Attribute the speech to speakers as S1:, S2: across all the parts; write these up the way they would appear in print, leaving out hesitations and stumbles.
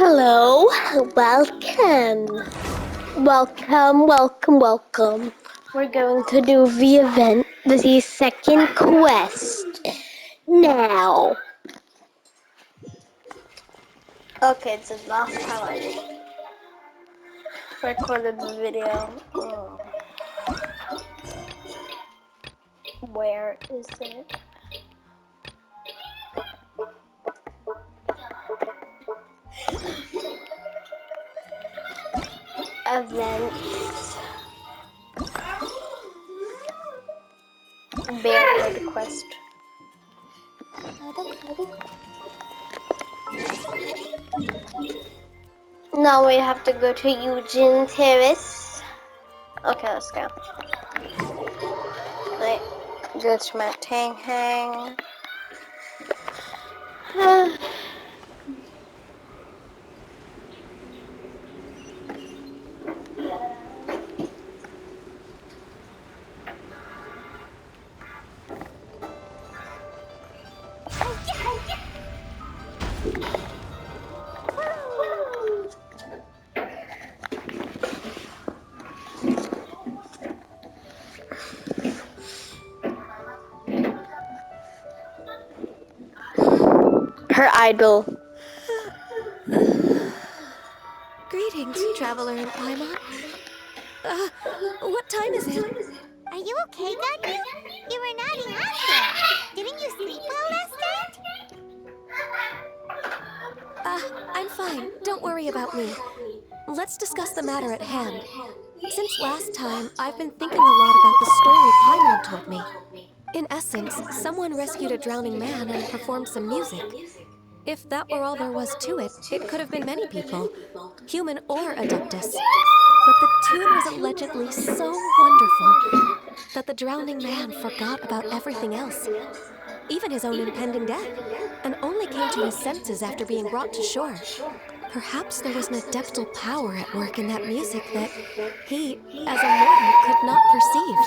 S1: Hello, welcome. Welcome. We're going to do the event, the second quest. Now. Okay, it's the last time I recorded the video. Where is it? Events. Bear quest. Now we have to go to Eugene Terrace. Okay, let's go. Right, go to my Tang Hang. Her idol.
S2: Greetings, traveler in Paimon. What time is it?
S3: Are you okay, Ganyu? You were nodding off there. Didn't you sleep well last night?
S2: I'm fine. Don't worry about me. Let's discuss the matter at hand. Since last time, I've been thinking a lot about the story Paimon told me. In essence, someone rescued a drowning man and performed some music. If that were all there was to it, it could have been many people, human or Adeptus. But the tune was allegedly so wonderful that the drowning man forgot about everything else, even his own impending death, and only came to his senses after being brought to shore. Perhaps there was an adeptal power at work in that music that he, as a mortal, could not perceive.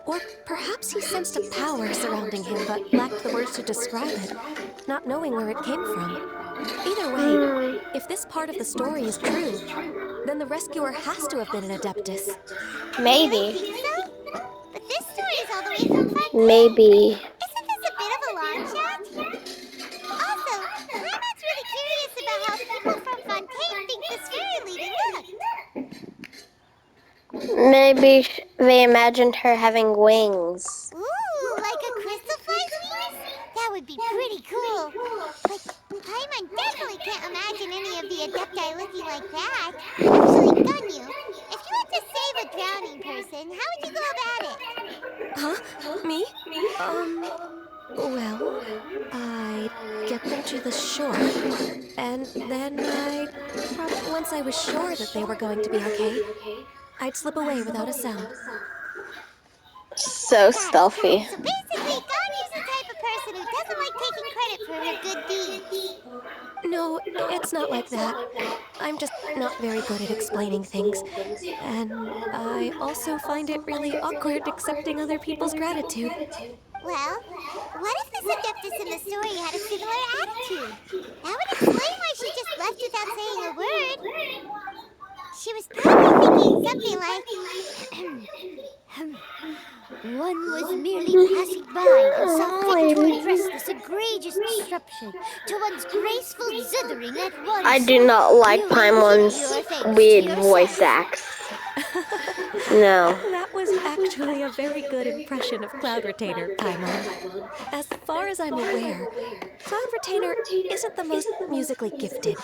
S2: Or perhaps he sensed a power surrounding him but lacked the words to describe it, not knowing where it came from. Either way, if this part of the story is true, then the rescuer has to have been an Adeptus.
S1: Maybe.
S3: Think so? But this story is all the way from Fontaine.
S1: Maybe.
S3: Isn't this a bit of a long shot? Also, Paimon's really curious about how people from Fontaine think this fairy lady looked.
S1: Maybe they imagined her having wings.
S3: Ooh, like a crystal fly's wings? That would be pretty cool. But Paimon definitely can't imagine any of the Adepti looking like that. Actually, Ganyu, if you had to save a drowning person, how would you go about it?
S2: Huh? Me? Well, I'd get them to the shore, and then once I was sure that they were going to be okay, I'd slip away without a sound.
S1: So stealthy.
S3: So basically, Ganyu's the type of person who doesn't like taking credit for her good deeds.
S2: No, it's not like that. I'm just not very good at explaining things. And I also find it really awkward accepting other people's gratitude.
S3: Well, what if this Adeptus in the story had a similar attitude? That would explain why she just left without saying a word. She was probably thinking something like, one was merely passing by and saw fit to address this egregious disruption to one's graceful zithering at once.
S1: I do not like Paimon's weird voice acts. No.
S2: That was actually a very good impression of Cloud Retainer, Paimon. As far as I'm aware, Cloud Retainer isn't the most musically gifted.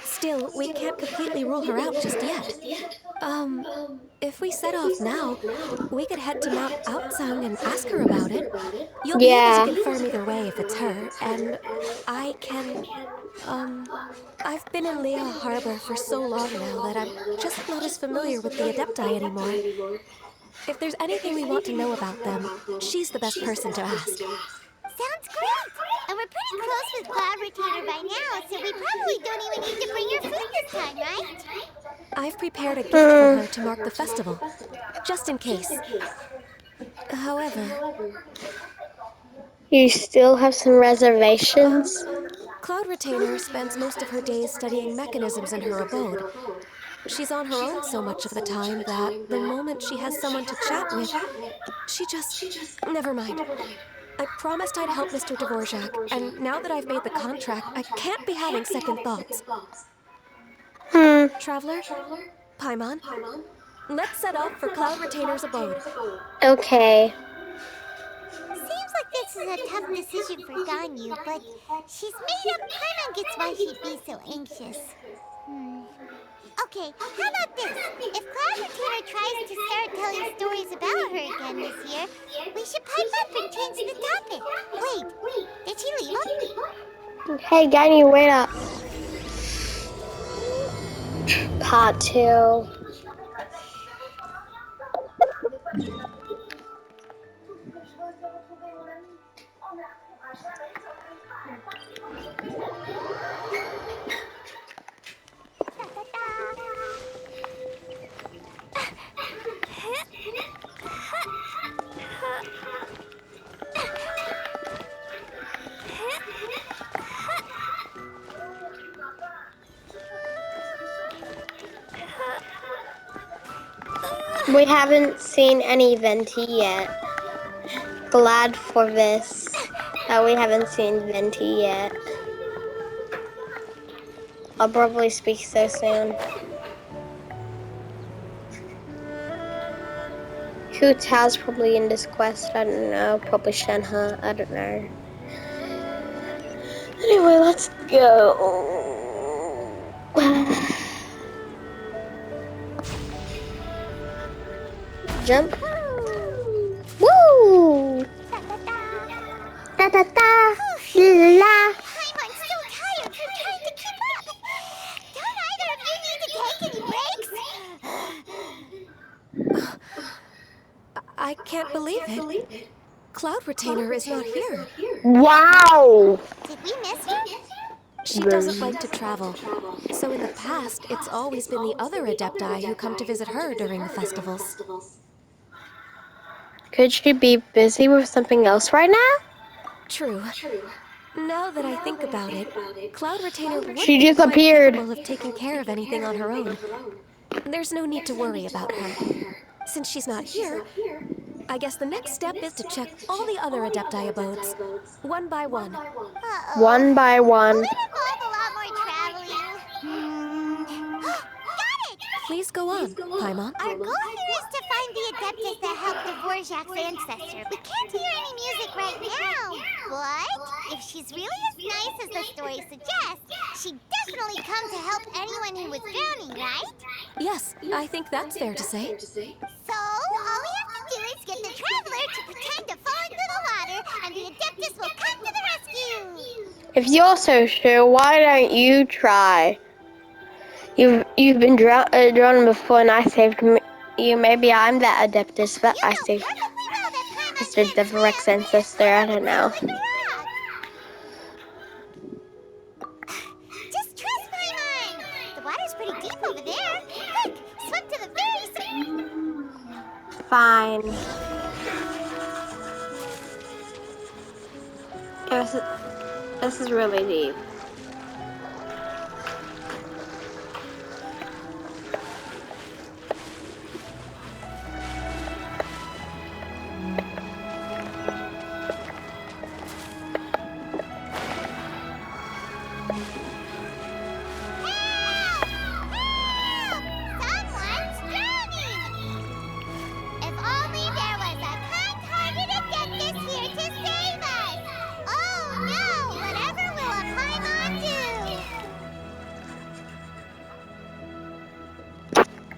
S2: Still, we can't completely rule her out just yet. If we set off now, we could head to Mount Outsang and ask her about it. You'll be able to confirm either way if it's her, and I can, I've been in Lea Harbor for so long now that I'm just not as familiar with the Adepti anymore. If there's anything we want to know about them, she's the best person to ask.
S3: Sounds great! And we're pretty close with Cloud Retainer by now, so we probably don't even need to bring her food this time, right?
S2: I've prepared a gift for her to mark the festival, just in case. However...
S1: You still have some reservations?
S2: Cloud Retainer spends most of her days studying mechanisms in her abode. She's on her own so much of the time that the moment she has someone to chat with, she just... Never mind. I promised I'd help Mr. Dvorak, and now that I've made the contract, I can't be having second thoughts. Traveler? Paimon? Let's set off for Cloud Retainer's abode.
S1: Okay.
S3: Seems like this is a tough decision for Ganyu, but she's made up Paimon gets why she'd be so anxious. Okay, how about this? If Cloud Retainer tries to start telling stories about her again this year, we should pipe up and change the topic. Wait, did she leave him?
S1: Hey, Ganyu, wait up. Part 2. We haven't seen any Venti yet. Glad for this that we haven't seen Venti yet. I'll probably speak so soon. Who Tao's probably in this quest? I don't know. Probably Shenhe. I don't know. Anyway, let's go. Jump. Woo! Da da da. La.
S3: Paimon's so tired from trying to keep up. Don't either of you need to take any breaks?
S2: I can't believe it. Cloud Retainer is not here.
S1: Wow!
S3: Did we miss her?
S2: She doesn't like to travel. So in the past, it's always been the other Adepti who come to visit her during the festivals.
S1: Could she be busy with something else right now?
S2: True. Now that I think about it, Cloud Retainer would
S1: She
S2: be quite
S1: disappeared.
S2: capable of taking care of anything on her own. There's no need to worry about her. Since she's not here, I guess the next step is to check all the other Adepti abodes, one by one.
S3: Uh-oh.
S1: One by one.
S3: Will it involve a lot more traveling? Got it!
S2: Please go on, Paimon.
S3: Our goal here is to find the Adeptus that helped Dvorak's ancestor. We can't hear any music right now, but if she's really as nice as the story suggests, she'd definitely come to help anyone who was drowning, right?
S2: Yes, I think that's fair to say.
S3: So, all we have to do is get the traveler to pretend to fall into the water, and the Adeptus will come to the rescue!
S1: If you're so sure, why don't you try? You've been drawn before, and I saved you. Maybe I'm that Adeptus that I saved.
S3: Perfectly well that Paimon
S1: Mr.
S3: can't
S1: Dvorak's
S3: swim.
S1: ancestor. I don't know.
S3: Like a rock. Just trust Paimon. The water's pretty deep over there. Quick, swim to the very
S1: Fine. This is really deep.
S3: Someone's drowning! If only there was a kind-hearted Adeptus here to save us! Oh no! Whatever will a Paimon do?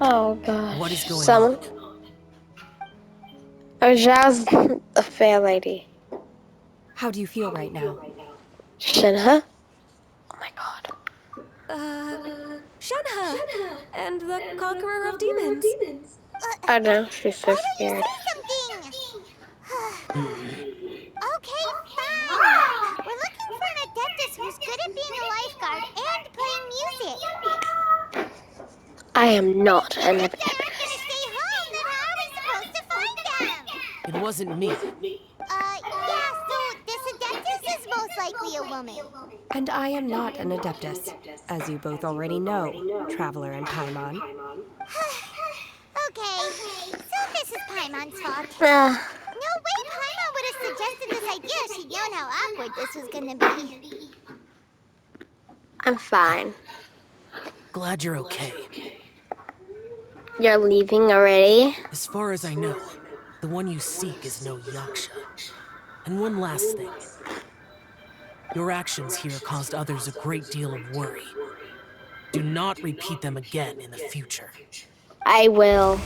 S1: Oh god.
S4: What is going
S1: Someone.
S4: on?
S1: Oh, Zhao's a fair lady.
S2: How do you feel right now?
S1: Shenhe? Oh my god.
S2: Shenhe! And the Conqueror of Demons.
S1: I know, she's so scared.
S3: Say something! Okay, fine. We're looking for an Adeptus who's good at being a lifeguard and playing music.
S1: I am not an
S3: If they
S1: Adeptus.
S3: aren't gonna stay home, then how are we supposed to find them?
S4: It wasn't me.
S3: Yeah, so this Adeptus is most likely be a woman.
S2: And I am not an adeptus, as you both already know, Traveler and Paimon.
S3: Okay, so this is Paimon's fault.
S1: Uh,
S3: No way Paimon would have suggested this idea if she'd known how awkward this was gonna be.
S1: I'm fine.
S4: Glad you're okay.
S1: You're leaving already?
S4: As far as I know, the one you seek is no Yaksha. And one last thing. Your actions here caused others a great deal of worry. Do not repeat them again in the future.
S1: I will.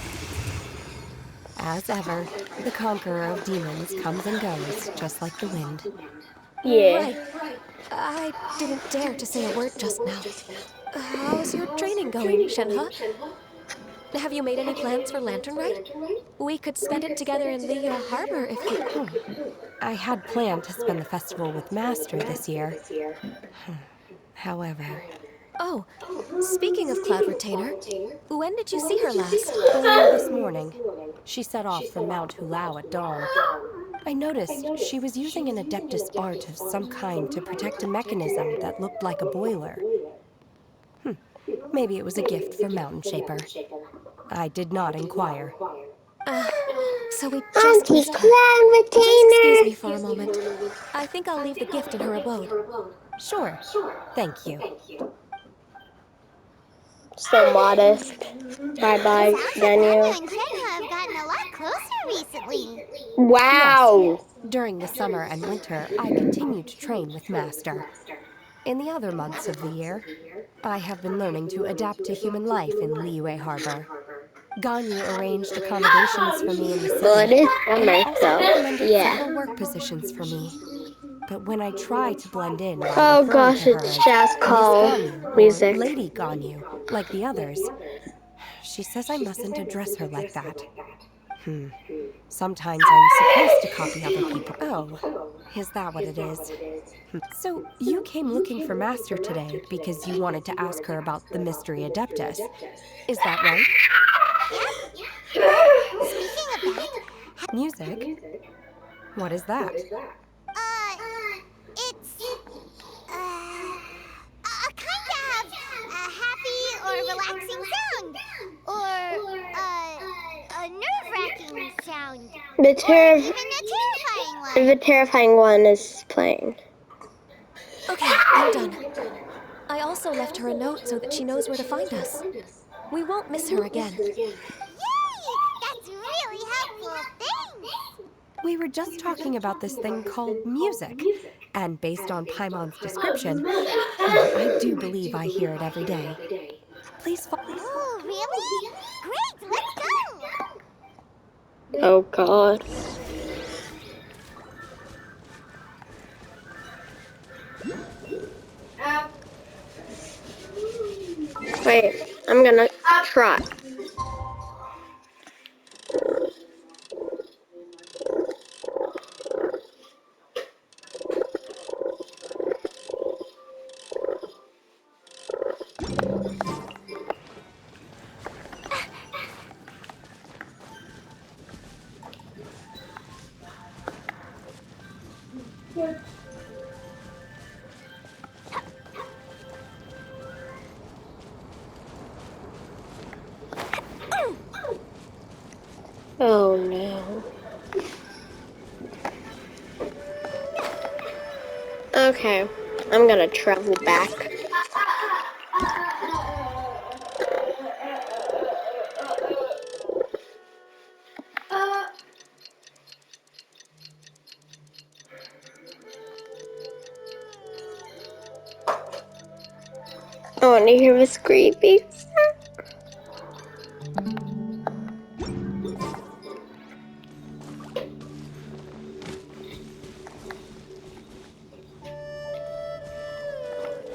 S2: As ever, the conqueror of demons comes and goes, just like the wind.
S1: Yeah.
S2: Right. I didn't dare to say a word just now. How's your training going, Shenhe? Have you made any plans for Lantern Rite? We could spend it together in Liyue Harbor if you... I had planned to spend the festival with Master this year. However... Oh, speaking of Cloud Retainer, when did you see her last? Earlier this morning. She set off from Mount Hulao at dawn. I noticed she was using an Adeptus art of some kind to protect a mechanism that looked like a boiler. Maybe it was a gift from Mountain Shaper. I did not inquire. So we just
S1: Auntie
S2: missed her.
S1: Clown
S2: Just excuse
S1: Retainer.
S2: me for a moment. I think I'll leave the gift in her abode. Sure. Thank you.
S1: So modest. Bye-bye,
S3: Sounds like
S1: Daniel.
S3: Anya and Shenhe have gotten a lot closer recently.
S1: Wow.
S2: During the summer and winter, I continue to train with Master. In the other months of the year, I have been learning to adapt to human life in Liyue Harbor. Ganyu arranged accommodations for me in the
S1: Well, it
S2: city,
S1: is
S2: and
S1: summer,
S2: also
S1: so
S2: recommended
S1: yeah.
S2: several work positions for me. But when I try to blend in by
S1: Oh
S2: referring
S1: gosh,
S2: to her
S1: it's
S2: as
S1: jazz
S2: Miss
S1: call
S2: Ganyu or
S1: music.
S2: Lady Ganyu, like the others, she says I mustn't address her like that. Sometimes I'm supposed to copy other people. Oh, is that what it is? So you came looking for Master today because you wanted to ask her about the Mystery Adeptus. Is that right?
S3: Yep. Oh, speaking of that,
S2: Music? What is that?
S3: it's a kind of a happy or relaxing sound, or a nerve-wracking sound,
S1: The
S3: or even a terrifying one.
S1: the terrifying one is playing.
S2: Okay, I'm done. I also left her a note so that she knows where to find us. We won't miss her again.
S3: Yay! That's really helpful. Thanks.
S2: We were just talking about this thing called music, and based on Paimon's description, I do believe I hear it every day. Please
S3: Oh, really? Great. Let's go.
S1: Oh god. Wait, I'm gonna try. Oh no. Okay, I'm gonna travel back. I want to hear this creepy.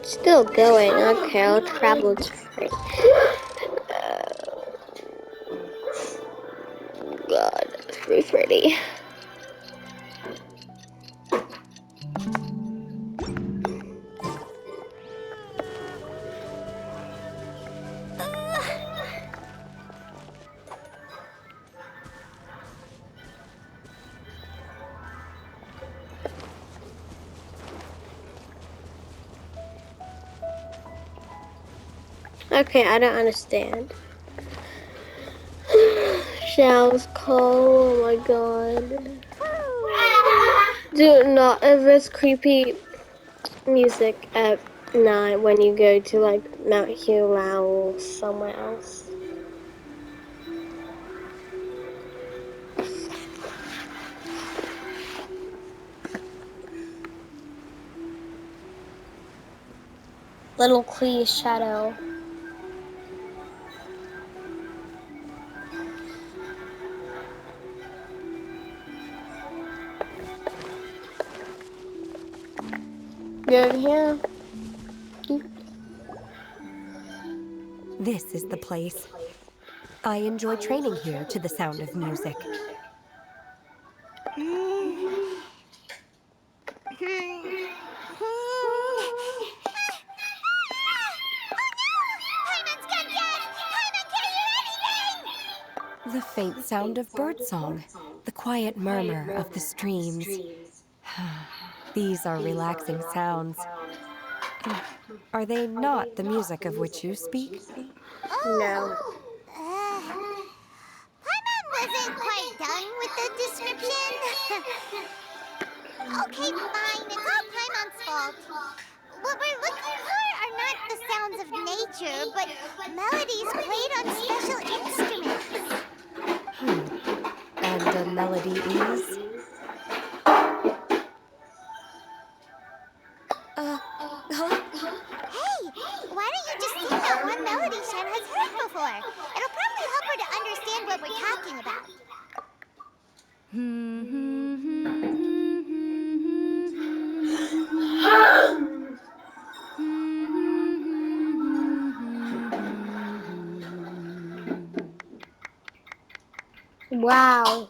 S1: Still going. Okay, I'll travel to free. God, it's pretty. Okay, I don't understand. Shell's call, oh my god. Do not ever creepy music at night when you go to like Mount Hulau or somewhere else. Little clear shadow. You over here?
S2: This is the place. I enjoy training here to the sound of music. The faint sound of birdsong, the quiet murmur of the streams. These are relaxing sounds. Are they not the music of which you speak?
S1: No.
S3: Paimon wasn't quite done with the description. Okay, fine. It's all Paimon's fault. What we're looking for are not the sounds of nature, but melodies played on special instruments.
S2: And a melody is? Huh?
S3: Hey, why don't you just sing that one melody Shen has heard before? It'll probably help her to understand what we're talking about.
S1: Wow.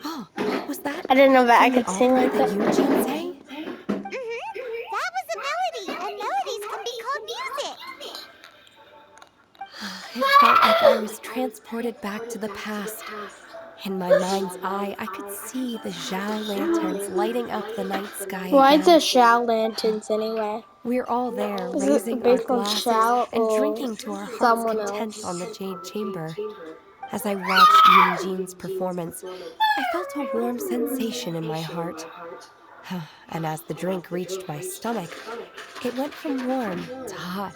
S2: Oh, was that
S1: I didn't know that I
S2: from the
S1: could sing
S2: opera
S1: like
S2: that
S1: that.
S2: Eugene sang?
S3: That was a melody, and melodies can be called music.
S2: It felt like I was transported back to the past. In my mind's eye, I could see the Zhao lanterns lighting up the night sky
S1: Why is there
S2: again.
S1: Shao lanterns anyway?
S2: We're all there,
S1: Is it
S2: raising our
S1: based on
S2: glasses
S1: Shao
S2: and
S1: or
S2: drinking to our heart's
S1: someone
S2: content
S1: else?
S2: on the Jade Chamber. As I watched Yunjin's performance, I felt a warm sensation in my heart. And as the drink reached my stomach, it went from warm to hot.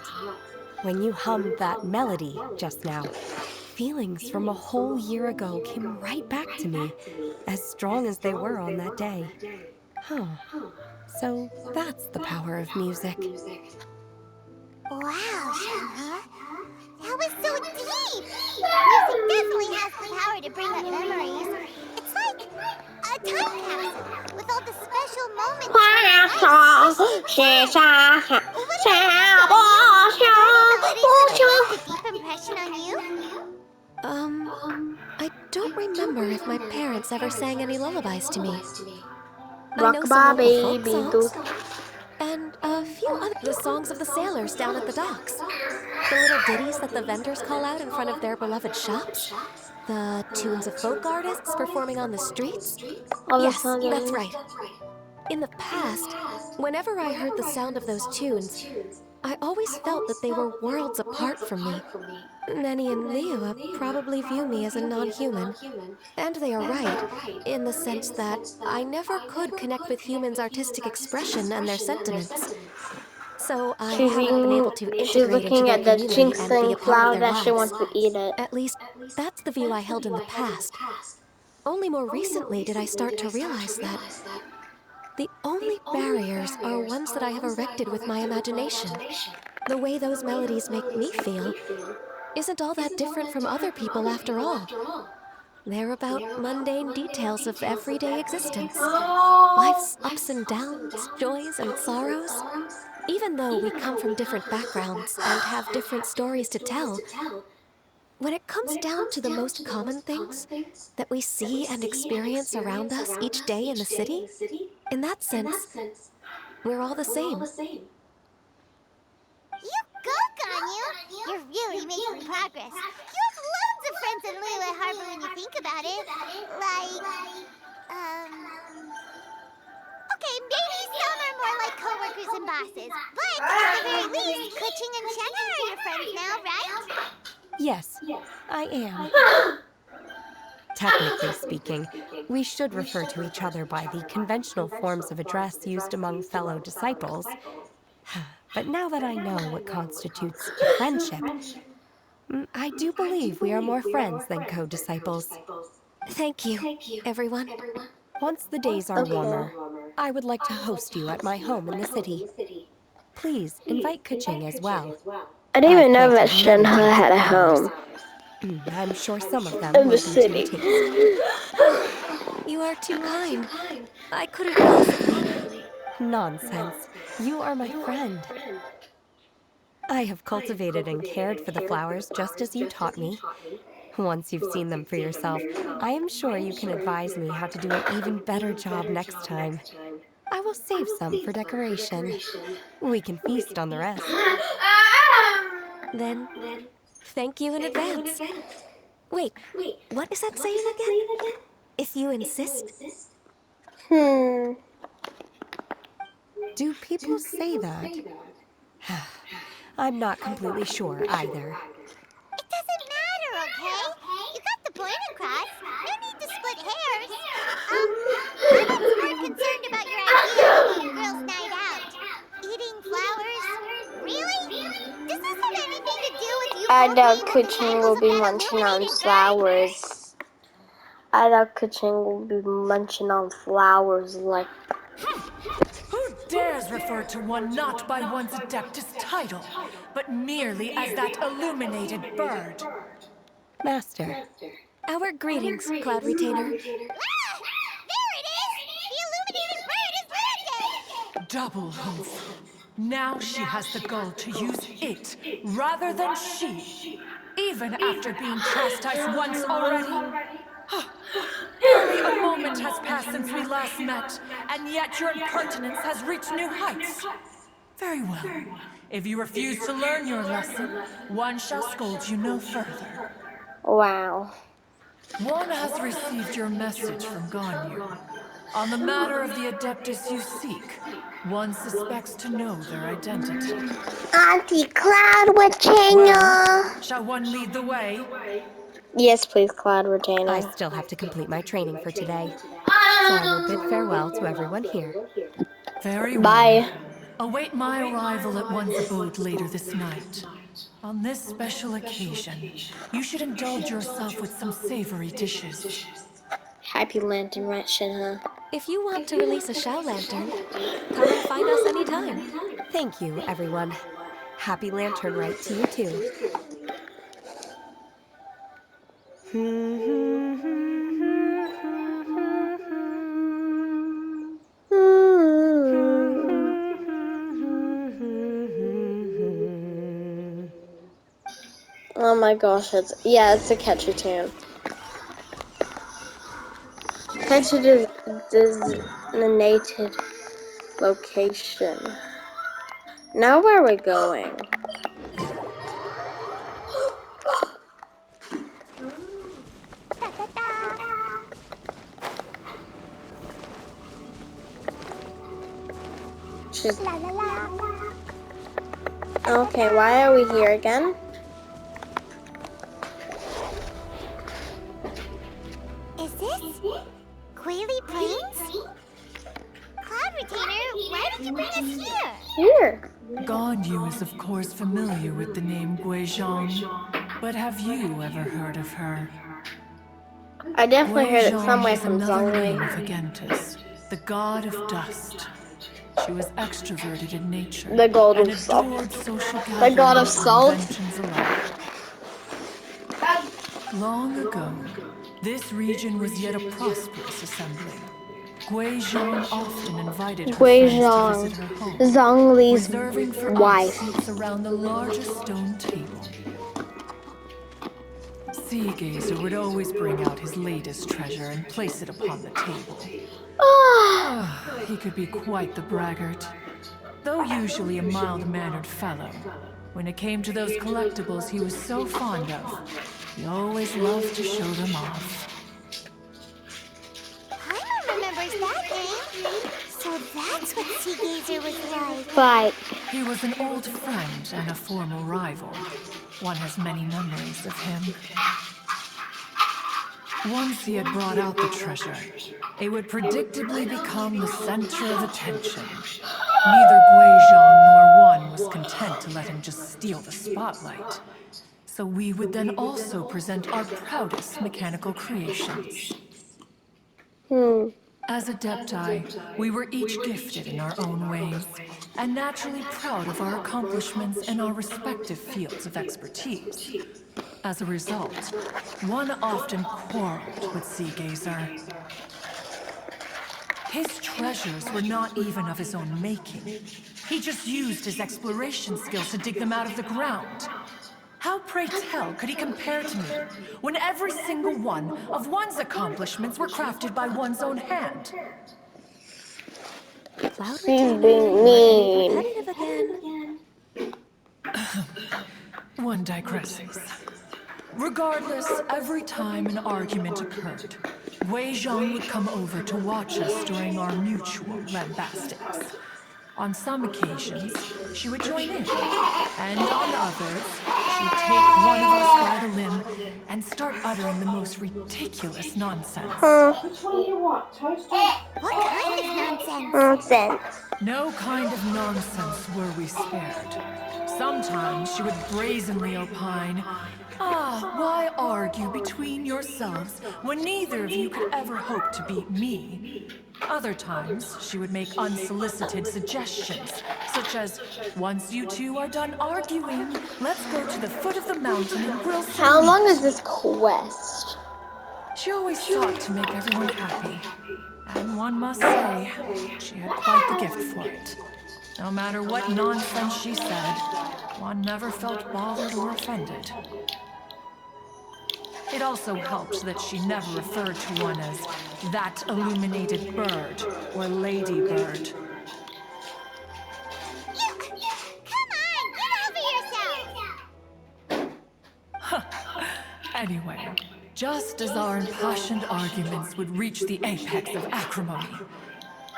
S2: When you hummed that melody just now, feelings from a whole year ago came right back to me, as strong as they were on that day. So that's the power of music.
S3: Wow, Shenhe. That was so deep! Music definitely has the power to bring up memories. It's like a time capsule with all the special moments from our lives squished inside. What about you, Ganyu? Have any melodies ever left a deep impression on you?
S2: I don't remember if my parents ever sang any lullabies to me. I know some
S1: Rockabye
S2: local folk
S1: baby do.
S2: songs, and a few other the songs of the sailors down at the docks. The little ditties that the vendors call out in front of their beloved shops. The tunes of folk artists performing on the streets.
S1: All the
S2: Yes,
S1: sounds of
S2: that's
S1: music.
S2: right. In the past, whenever I heard the sound of those tunes, I always felt that they were worlds apart from me. Nenny and Liyue probably view me as a non-human. And they are right, in the sense that I never could connect with humans' artistic expression and their sentiments. So I haven't been able to
S1: She's
S2: integrate into
S1: looking
S2: their
S1: at the
S2: community and be
S1: ginseng
S2: a part of
S1: flower
S2: their
S1: that she
S2: lives.
S1: wants to eat it.
S2: At least, that's the view I held in the past. Only more recently did I start to realize that the only barriers are ones that I have erected with my imagination. The way those melodies make me feel isn't all that different from other people after all. They're about mundane details of everyday existence. Life's ups and downs, joys and sorrows. Even though we come from different backgrounds and have different stories to tell, when it comes down to the most common things that we see and experience around us each day in the city, in that sense, we're all the same.
S3: You go, Ganyu! You're really making progress. You have loads of friends in Liyue Harbor when you think about it. Okay, maybe some are more like coworkers and bosses, but at the very least, Keqing and Shenhe are your friends now, right?
S5: Yes, I am. Technically speaking, we should refer to each other by the conventional forms of address used among fellow disciples. But now that I know what constitutes a friendship, I do believe we are more friends than co-disciples.
S2: Thank you, everyone.
S5: Once the days are
S1: Okay.
S5: warmer, I would like to host you at my home in the city. Please invite Kuching as well.
S1: I didn't
S5: I've
S1: even know that
S5: planted many
S1: Shenhe
S5: types
S1: had
S5: of
S1: a
S5: flowers.
S1: home
S5: I'm sure some of them
S1: in the
S5: will be to your
S1: city.
S5: taste.
S2: You are too kind. I couldn't possibly.
S5: Nonsense. You are my friend. I have cultivated and cared for the flowers just as you taught me. Once you've seen them for yourself, I am sure you can advise me how to do an even better job next time. I will save some for decoration. We can feast on the rest.
S2: Then, thank you in advance. Wait, what is that saying again? If you insist?
S1: Hmm.
S5: Do people say that? I'm not completely sure either.
S3: It doesn't matter, okay? You got the point across. No need to split hairs. Paimon's more concerned about your idea of a girls' night out. Eating flowers? Really? This doesn't have anything to do with you
S1: I
S3: both
S1: doubt
S3: being the
S1: Kuching will
S3: disciples of
S1: be
S3: that
S1: munching on
S3: illuminating bird.
S1: flowers. I doubt Kuching will be munching on flowers like.
S4: Who dares refer to one not by one's Adeptus title, but merely as that illuminated bird?
S5: Master,
S2: Our greetings, Cloud Retainer.
S3: Ah! There it is! The illuminated bird has landed!
S4: Double hoof. Now she has the gall to use it rather than she. Even after being chastised once already. Barely a moment has passed since we last met, and yet your impertinence has reached new heights. Very well. If you refuse to learn your lesson, one shall scold you no further.
S1: Wow.
S4: One has received your message from Ganyu. On the matter of the Adeptus you seek, one suspects to know their identity.
S1: Auntie Cloud
S4: Well,
S1: Retainer.
S4: shall one lead the way?
S1: Yes, please, Cloud
S5: I
S1: Retainer.
S5: still have to complete my training for today, so I will bid farewell to everyone here.
S4: Very well.
S1: Bye.
S4: Await my arrival at one's abode later this night. On this special occasion, you should indulge yourself with some savory dishes.
S1: Happy Lantern Rite, Shenhe.
S2: If you want to release a Shao Lantern, come and find us anytime.
S5: Thank you, everyone. Happy Lantern Rite to you too.
S1: Oh my gosh, it's a catchy tune. Head to the designated location. Now where are we going? She's...
S3: La la la.
S1: Okay, why are we here again?
S3: Is this Quaily Plains? Cloud Retainer, why did you bring us here?
S1: Here.
S4: Ganyu is of course familiar with the name Guizhong, but have you ever heard of her?
S1: I definitely heard it
S4: Guizhong
S1: somewhere
S4: is
S1: from
S4: another name of
S1: Zhongli.
S4: Agentis, the god of dust. She was extroverted in nature
S1: The god
S4: and
S1: of salt.
S4: adored social
S1: The god of
S4: gatherings and
S1: salt.
S4: conventions alike. Long ago, this region was yet a prosperous assembly. Guizhong often invited her friends to visit her home,
S1: Zhongli's
S4: reserving for us
S1: wife.
S4: seats around the largest stone table. Sea Gazer would always bring out his latest treasure and place it upon the table. He could be quite the braggart. Though usually a mild-mannered fellow, when it came to those collectibles he was so fond of, he always loved to show them off.
S3: Paimon remembers that name. So that's what Sea Gazer was like.
S1: But
S4: He was an old friend and a former rival.
S6: one has many memories of him. Once he had brought out the treasure, it would predictably become the center of attention. Neither Guizhong nor one was content to let him just steal the spotlight. So we would then also present our proudest mechanical creations. As Adepti, we were each gifted in our own ways, and naturally proud of our accomplishments in our respective fields of expertise. As a result, one often quarreled with Seagazer. His treasures were not even of his own making. He just used his exploration skills to dig them out of the ground. How, pray tell, could he compare to me, when every single one of one's accomplishments were crafted by one's own hand?
S2: Flower
S1: She's
S2: taming,
S1: being
S2: we're getting
S1: mean.
S2: repetitive again.
S6: One digresses. Regardless, every time an argument occurred, Wei Zhang would come over to watch us during our mutual lambastings. On some occasions, she would join in, and on others, she'd take one of us by the limb and start uttering the most ridiculous nonsense.
S3: Which one do you want, toast or... What kind of nonsense?
S1: Nonsense.
S6: No kind of nonsense were we spared. Sometimes she would brazenly opine, why argue between yourselves when neither of you could ever hope to beat me? Other times, she would make unsolicited suggestions, such as, once you two are done arguing, let's go to the foot of the mountain and grill some
S1: How
S6: meat.
S1: long is this quest?
S6: She always sought to make everyone happy. And one must say, she had quite the gift for it. No matter what nonsense she said, one never felt bothered or offended. It also helped that she never referred to one as that illuminated bird or ladybird.
S3: Come on, get over yourself!
S6: Anyway, just as our impassioned arguments would reach the apex of acrimony,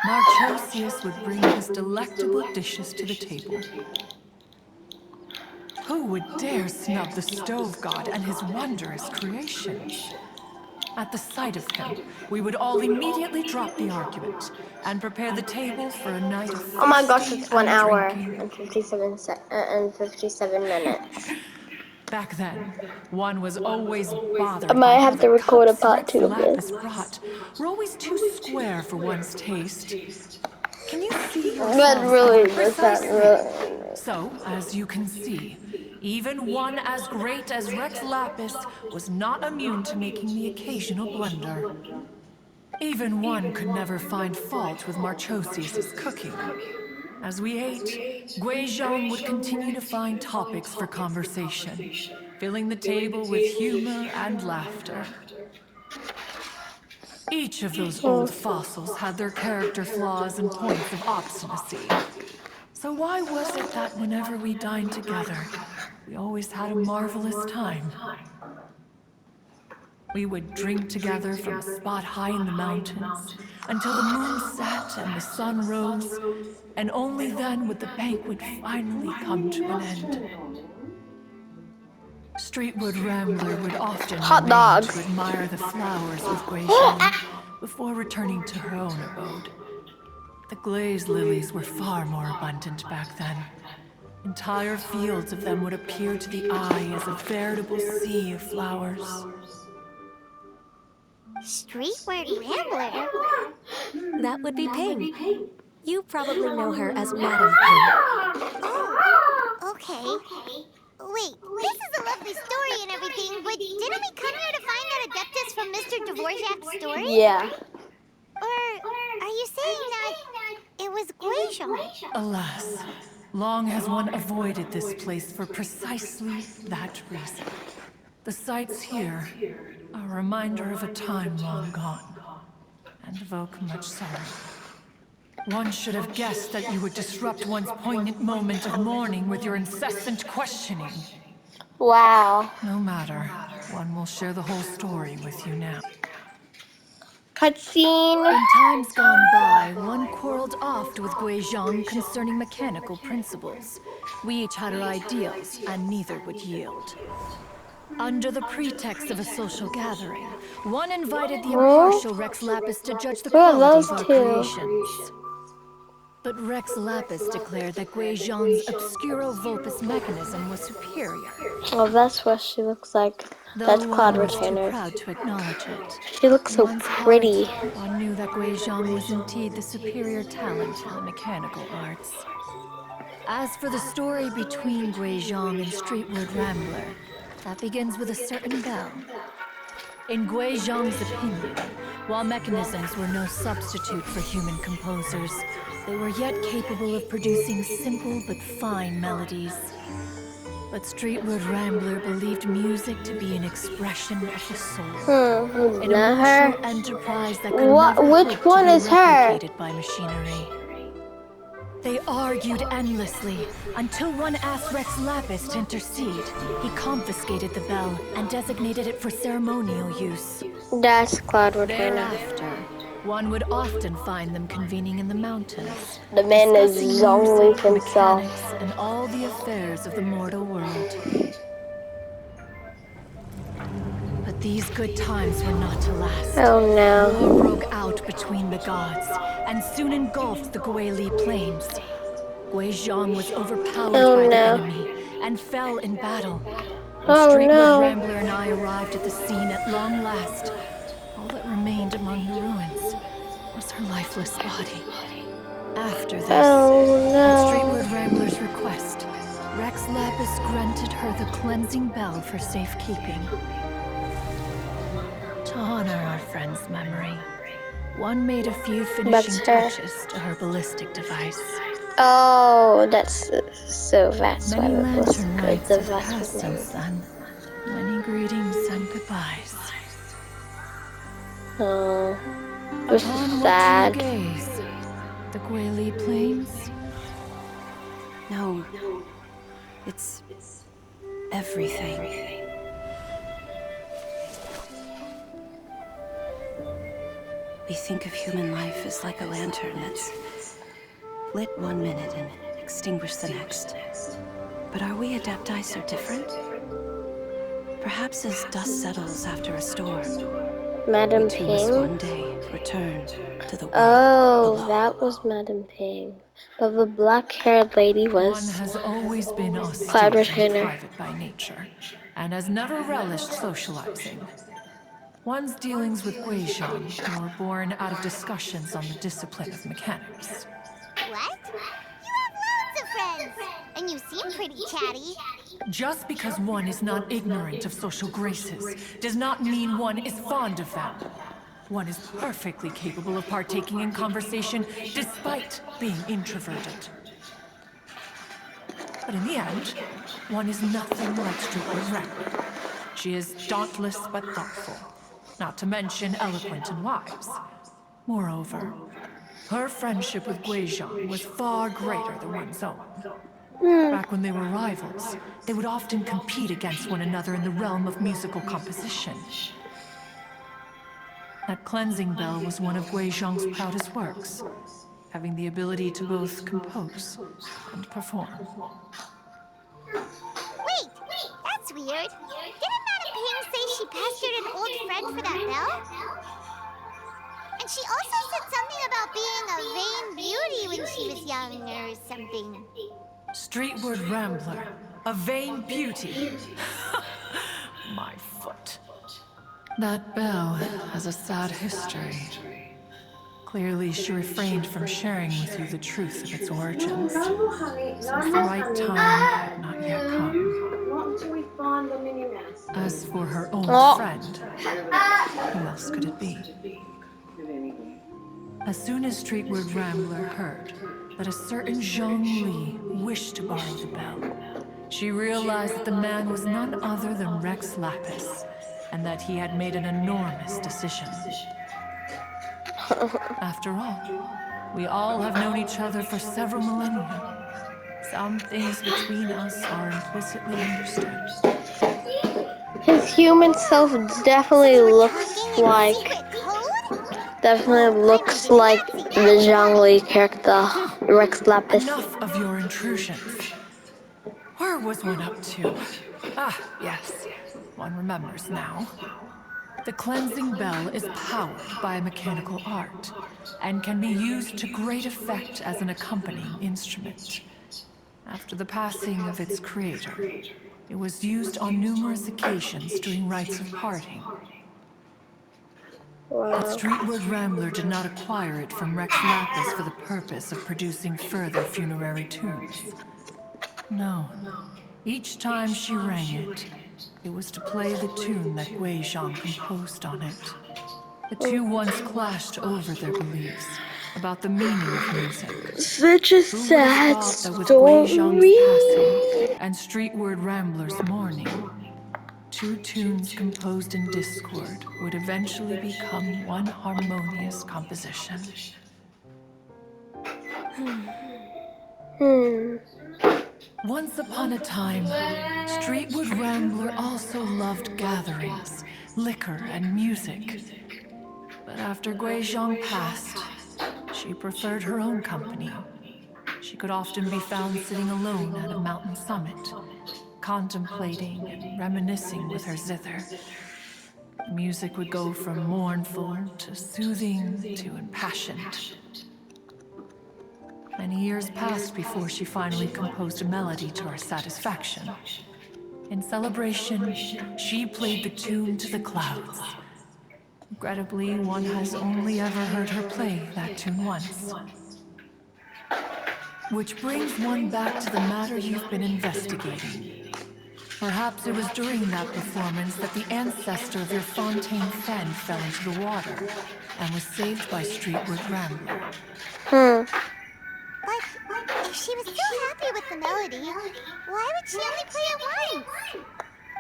S6: Marchosius would bring his delectable dishes to the table. Who would dare snub the stove god and his wondrous creations? At the sight of him, we would all immediately drop the argument and prepare the table for a night of feasting
S1: Oh my gosh, it's 1
S6: and
S1: hour
S6: drinking.
S1: and 57 minutes.
S6: Back then, one was always bothered
S1: I might
S6: by how
S1: have to
S6: the
S1: record a
S6: cups
S1: part
S6: Rex
S1: 2 of
S6: Lapis
S1: this.
S6: brought were always too square for one's taste. Can you see
S1: But
S6: yourselves
S1: really,
S6: ever
S1: is that
S6: precisely?
S1: really?
S6: So, as you can see, even one as great as Rex Lapis was not immune to making the occasional blunder. Even one could never find fault with Marchosius' cooking. As we ate, Guizhong would continue to find topics for conversation, filling the table with humor and laughter. Each of those old fossils had their character flaws and points of obstinacy. So why was it that whenever we dined together, we always had a marvelous time? We would drink together from a spot high in the mountains until the moon set and the sun rose, and only then would the banquet finally come to an end. Streetwood Rambler would often
S1: Hot
S6: remain
S1: dogs.
S6: to admire the flowers with Guizhong before returning to her own abode. The glaze lilies were far more abundant back then. Entire fields of them would appear to the eye as a veritable sea of flowers.
S3: Streetward Rambler?
S2: That would be Ping. You probably know her as Madam Ping.
S3: Oh, okay. Wait, this is a lovely story and everything, but didn't we come here to find that Adeptus from Mr. Dvorak's story?
S1: Yeah.
S3: Or are you saying that it was Guizhong?
S6: Alas, long has one avoided this place for precisely that reason. The sights here are a reminder of a time long gone, and evoke much sorrow. One should have guessed that you would disrupt one's poignant moment of mourning with your incessant questioning.
S1: Wow.
S6: No matter, one will share the whole story with you now.
S1: Cutscene.
S6: In times gone by, one quarreled oft with Guizhong concerning mechanical principles. We each had our ideals, and neither would yield. Under the pretext of a social gathering, one invited the
S1: Oh,
S6: impartial Rex Lapis to judge the
S1: who are
S6: quality
S1: those
S6: of our
S1: two?
S6: creations. But Rex Lapis declared that Guizhong's obscuro vulpus mechanism was superior.
S1: Oh, that's what she looks like.
S6: Though
S1: That's Cloud
S6: one was too
S1: Retainer.
S6: proud to acknowledge it.
S1: She looks
S6: In
S1: so
S6: one's
S1: pretty.
S6: heart, one knew that Guizhong was indeed the superior talent in the mechanical arts. As for the story between Guizhong and Streetward Rambler, that begins with a certain bell. In Guizhong's opinion, while mechanisms were no substitute for human composers, they were yet capable of producing simple but fine melodies. But Streetward Rambler believed music to be an expression of the soul. An
S1: Not
S6: emotional
S1: her.
S6: enterprise that could never
S1: Which
S6: hope
S1: one
S6: to be
S1: is her?
S6: replicated by machinery. They argued endlessly, until one asked Rex Lapis to intercede. He confiscated the bell and designated it for ceremonial use.
S1: That's Cloud Retainer.
S6: Thereafter, one would often find them convening in the mountains,
S1: The man is
S6: discussing
S1: Zhongli
S6: music,
S1: himself.
S6: mechanics, and all the affairs of the mortal world. But these good times were not to last.
S1: Oh no.
S6: War broke out between the gods, and soon engulfed the Guili Plains. Guizhong was overpowered
S1: Oh,
S6: by the
S1: no.
S6: enemy, and fell in battle. When
S1: Oh,
S6: Streetward
S1: no.
S6: Rambler and I arrived at the scene at long last, all that remained among the ruins was her lifeless body. After this,
S1: Oh
S6: at
S1: no.
S6: Streetward Rambler's request, Rex Lapis granted her the cleansing bell for safekeeping. To honor our friend's memory, one made a few finishing
S1: That's her.
S6: touches to her ballistic device.
S1: Oh, that's that's why
S6: Many
S1: it was
S6: lantern
S1: good.
S6: rites
S1: The
S6: have
S1: vast
S6: passed
S1: memory.
S6: since then. Many greetings and goodbyes.
S1: Oh, it was
S6: Upon
S1: sad.
S6: what do you gaze? The Guili Plains?
S5: No. It's everything. We think of human life as like a lantern that's lit one minute and extinguished the next. But are we Adepti so different? Perhaps as dust settles after a storm,
S1: Madam
S5: we too must
S1: Ping?
S5: one day return to the world
S1: Oh,
S5: below.
S1: that was Madam Ping. But the black-haired lady
S6: One
S1: was
S6: has always been austere
S1: Cloud
S6: and
S1: Retainer.
S6: private by nature, and has never relished socializing. One's dealings with Guizhong were born out of discussions on the discipline of mechanics.
S3: What? You have loads of friends! And you seem pretty chatty.
S6: Just because one is not ignorant of social graces does not mean one is fond of them. One is perfectly capable of partaking in conversation despite being introverted. But in the end, one is nothing like Streetward Rambler. She is dauntless but thoughtful, not to mention eloquent and wise. Moreover, her friendship with Guizhong was far greater than one's own. Back when they were rivals, they would often compete against one another in the realm of musical composition. That cleansing bell was one of Guizhong's proudest works, having the ability to both compose and perform.
S3: Wait! That's weird. Didn't Madam Ping say she pestered an old friend for that bell? And she also said something about being a vain beauty when she was young or something.
S6: Streetward Rambler, a vain beauty. My foot. That bell has a sad history. Clearly, she refrained from sharing with you the truth of its origins, since the right time had not yet come. As for her own friend, who else could it be? As soon as Streetward Rambler heard that a certain Zhong Li wished to borrow the bell, she realized that the man was none other than Rex Lapis, and that he had made an enormous decision. After all, we all have known each other for several millennia. Some things between us are implicitly understood.
S1: His human self definitely
S3: So you were
S1: looks
S3: talking in
S1: like
S3: secret code?
S1: Definitely
S3: I
S1: looks
S3: was a
S1: like
S3: Nazi
S1: the
S3: back
S1: Zhang
S3: then.
S1: Li character, Rex Lapis.
S6: Enough of your intrusions. Where was one up to? Ah, yes. One remembers now. The cleansing bell is powered by a mechanical art and can be used to great effect as an accompanying instrument. After the passing of its creator, it was used on numerous occasions during rites of parting. But
S1: Wow.
S6: Streetward Rambler did not acquire it from Rex Lapis for the purpose of producing further funerary tunes. No. Each time she rang it, it was to play the tune that Gui Zhang composed on it. The two once clashed over their beliefs about the meaning of music.
S1: Such a
S6: Who would have
S1: sad
S6: thought that with Gui Zhang's
S1: story.
S6: passing and Streetward Rambler's mourning, two tunes composed in discord would eventually become one harmonious composition?
S1: Hmm.
S6: Once upon a time, Streetwood Rambler also loved gatherings, liquor, and music. But after Gui Zhang passed, she preferred her own company. She could often be found sitting alone at a mountain summit, contemplating and reminiscing with her zither. The music would go from mournful to soothing to impassioned. Many years passed before she finally composed a melody to her satisfaction. In celebration, she played the tune to the clouds. Regrettably, one has only ever heard her play that tune once. Which brings one back to the matter you've been investigating. Perhaps it was during that performance that the ancestor of your Fontaine Fen fell into the water and was saved by Streetward Rambler.
S1: Hmm.
S3: But if she was so happy with the melody, why would she only play it once?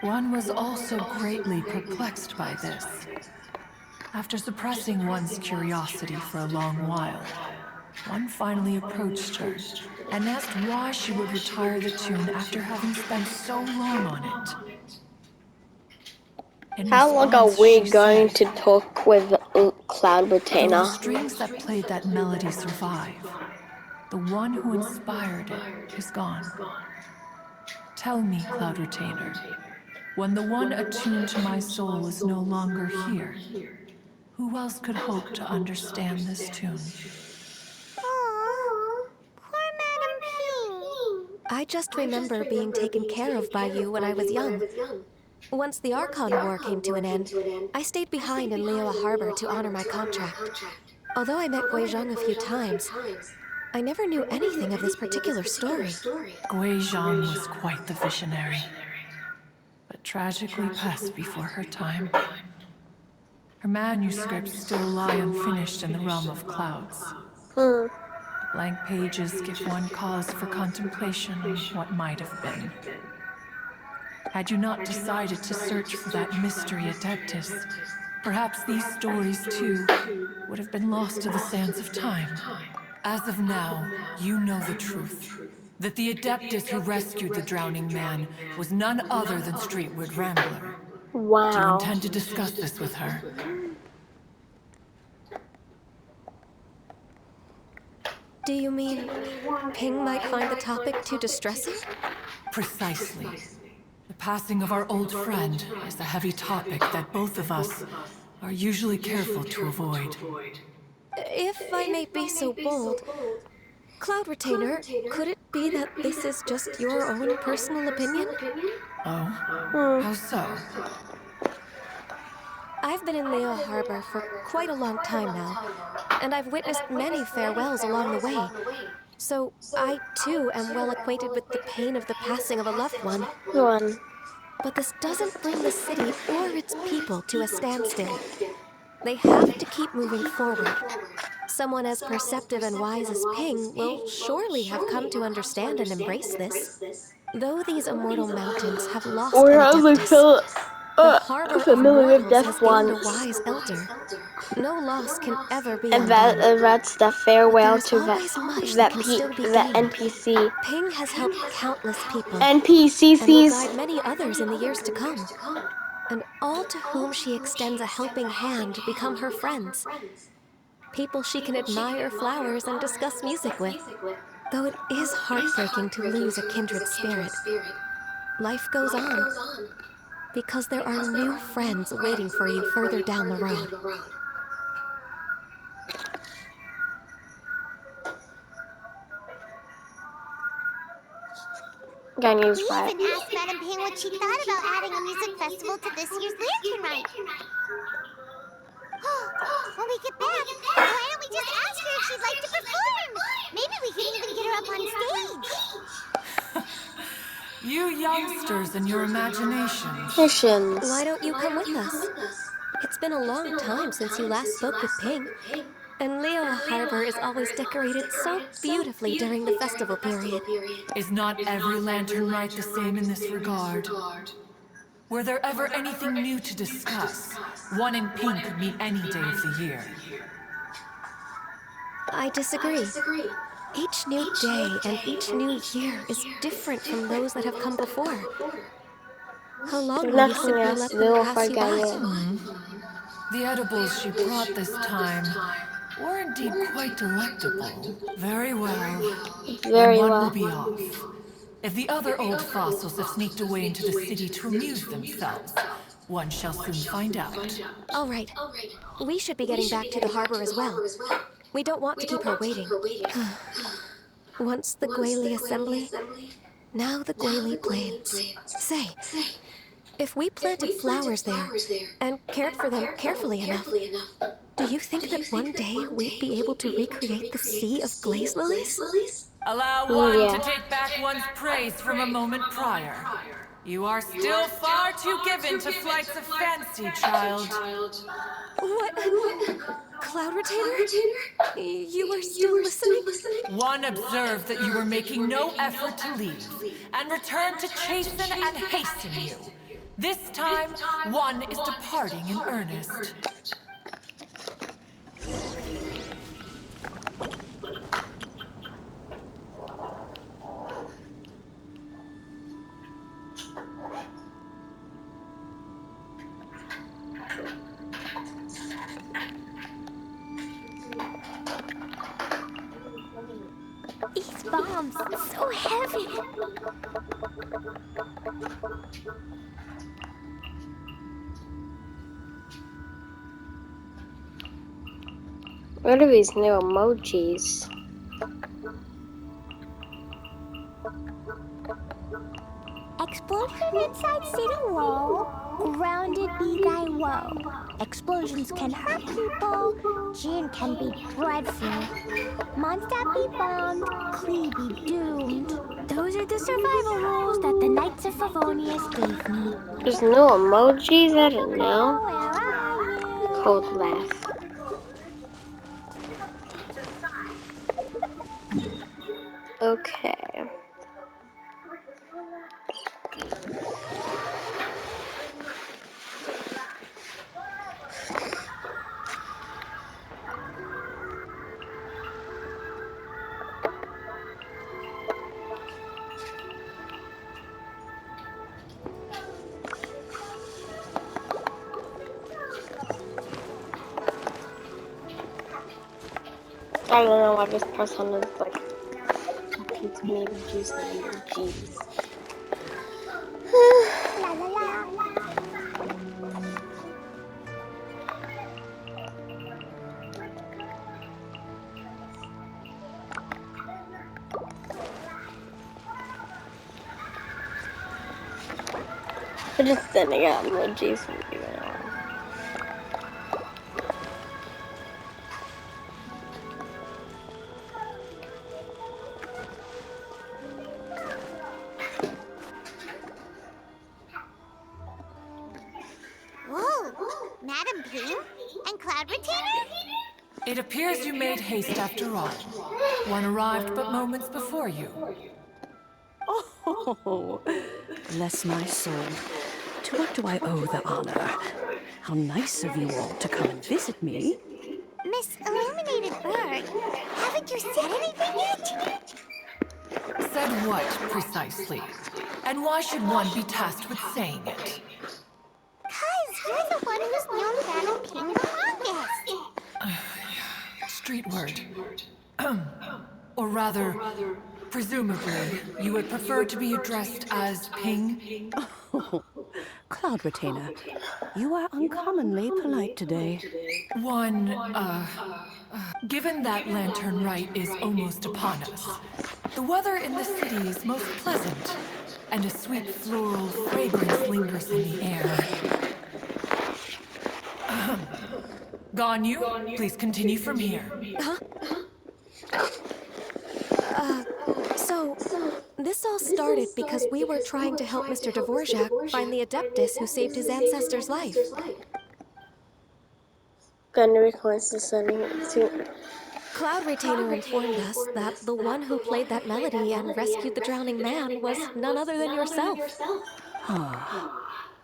S6: One was also greatly perplexed by this. After suppressing one's curiosity for a long while, one finally approached her and asked why she would retire the tune after having spent so long on it. In
S1: How long are
S6: response,
S1: we
S6: she
S1: going
S6: said,
S1: to talk with Cloud
S6: though the
S1: Retainer?
S6: strings that played that melody survive, the one who inspired it is gone. Tell me, Cloud Retainer, when the one attuned to my soul is no longer here, who else could hope to understand this tune?
S3: Aww, poor Madam Ping.
S2: I just remember being taken care of by you when I was young. Once the Archon War came to an end, I stayed behind in Liyue Harbor to honor my contract. Although I met Gui Zhang a few times, I never knew anything of this particular story.
S6: Gui Zhang was quite the visionary, but tragically passed before her time. Her manuscripts still lie unfinished in the realm of clouds.
S1: Hmm.
S6: Blank pages give one cause for contemplation on what might have been. Had you not decided to search for that mystery Adeptus, perhaps these stories, too, would have been lost to the sands of time. As of now, you know the truth. That the Adeptus who rescued the drowning man was none other than Streetward Rambler. Do you
S1: Wow.
S6: intend to discuss this with her?
S2: Do you mean Ping might find the topic too distressing?
S6: Precisely. The passing of our old friend is a heavy topic that both of us are usually careful to avoid.
S2: If I may be so bold, Cloud Retainer, could it be that this is just your own personal opinion?
S6: Oh?
S1: Hmm.
S6: How so?
S2: I've been in Liyue Harbor for quite a long time now, and I've witnessed many farewells along the way. So I, too, am well acquainted with the pain of the passing of a loved one.
S1: One.
S2: But this doesn't bring the city or its people to a standstill. They have to keep moving forward. Someone as perceptive and wise as Ping will surely have come to understand and embrace this. Though these immortal mountains have lost
S1: Or
S2: an
S1: I would
S2: adeptus,
S1: feel
S2: the Harbor of
S1: familiar with
S2: Mortals
S1: death
S2: has gained a
S1: once.
S2: wise elder. No loss can ever be
S1: And
S2: undone.
S1: that's the
S2: But there
S1: farewell
S2: is
S1: to
S2: always much that can still be
S1: that
S2: gained.
S1: NPC.
S2: Ping has helped countless people and will
S1: NPCs.
S2: guide many others in the years to come. And all to whom she extends a helping hand become her friends. people she can admire flowers and discuss music with. Though it is heartbreaking to lose a kindred spirit, life goes on because there are new friends waiting for you further down the road.
S1: Ganya's
S3: We
S1: right.
S3: even asked Madame Ping what she thought about adding a music festival to this year's Lantern Rite. When we get back, why don't we just ask her if she'd like to perform? Maybe we can even get her up on stage.
S6: You youngsters and your imaginations.
S1: Missions.
S2: Why don't you come with us? It's been a long time since you last spoke with Ping, and Leo Harbor is always decorated so beautifully during the festival period.
S6: Is not every lantern rite the same in this regard? Were there ever anything new to discuss? One in pink could mean any day of the year.
S2: I disagree. Each new day and each new year is different from those that have come before. How long will you
S1: Nothing
S2: simply
S1: else
S2: let
S1: to
S2: them
S1: do
S2: pass
S1: for
S2: you by?
S1: Ganya.
S6: The edibles she brought this time were indeed quite delectable. Very well. Then
S1: Very
S6: one will
S1: well.
S6: be off. If the other old fossils have sneaked away into the city to amuse themselves, one shall soon find out.
S2: All right. We should be getting back to the harbor as well. We don't want to keep her waiting. Once the Guili Assembly, now the Guili Plains. Say, if we planted flowers there and cared for them carefully enough, do you think that one day we'd be able to recreate the sea of glaze lilies?
S6: Allow one to
S1: Yeah.
S6: take back one's praise from a moment prior. You are still far too given to flights of fancy, child.
S2: What? Cloud Retainer? You are still listening?
S6: One observed that you were making no effort to leave, and returned to chasten and hasten you. This time, one is departing in earnest.
S3: These bombs, so heavy.
S1: What are these new emojis?
S3: Explosion inside city wall. Grounded be thy woe. Explosions can hurt people. Gin can be dreadful. Mondstadt be bombed. Klee be doomed. Those are the survival rules that the Knights of Favonius gave me.
S1: There's no emojis? I don't know.
S3: Where are you?
S1: Cold laugh. Okay. I don't know why this person is like talking to me with juice and emojis.
S3: La la la.
S1: They're just sending out emojis from you now.
S3: Whoa, Madam Ping and Cloud Retainer?
S6: It appears you made haste after all. One arrived but moments before you.
S7: Oh, bless my soul. To what do I owe the honor? How nice of you all to come and visit me.
S3: Miss Illuminated Bird, haven't you said anything yet?
S6: Said what, precisely? And why should one be tasked with saying it?
S3: 'Cause you're the one who's known Madam Ping the longest.
S6: word. Or rather, presumably, you would prefer to be addressed as Ping?
S7: Oh, Cloud Retainer, you are uncommonly polite today.
S6: Given that Lantern Rite is almost upon us, the weather in the city is most pleasant, and a sweet floral fragrance lingers in the air. Ganyu, please continue from here.
S2: So, this all started because we were trying to help Mr. Dvorak find the Adeptus who saved his ancestor's life.
S1: Gonna request the setting to.
S2: Cloud Retainer informed us that the one who played that melody and rescued the drowning man was none other than yourself.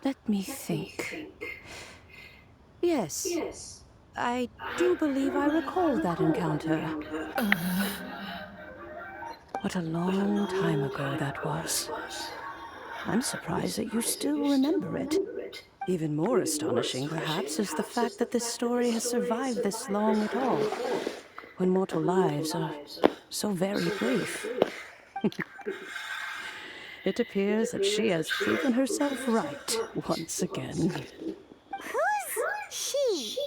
S7: Let me think. Yes, I do believe I recall that encounter. What a long time ago that was. I'm surprised that you still remember it. Even more astonishing, perhaps, is the fact that this story has survived this long at all, when mortal lives are so very brief. It appears that she has proven herself right once again.
S3: Who's she?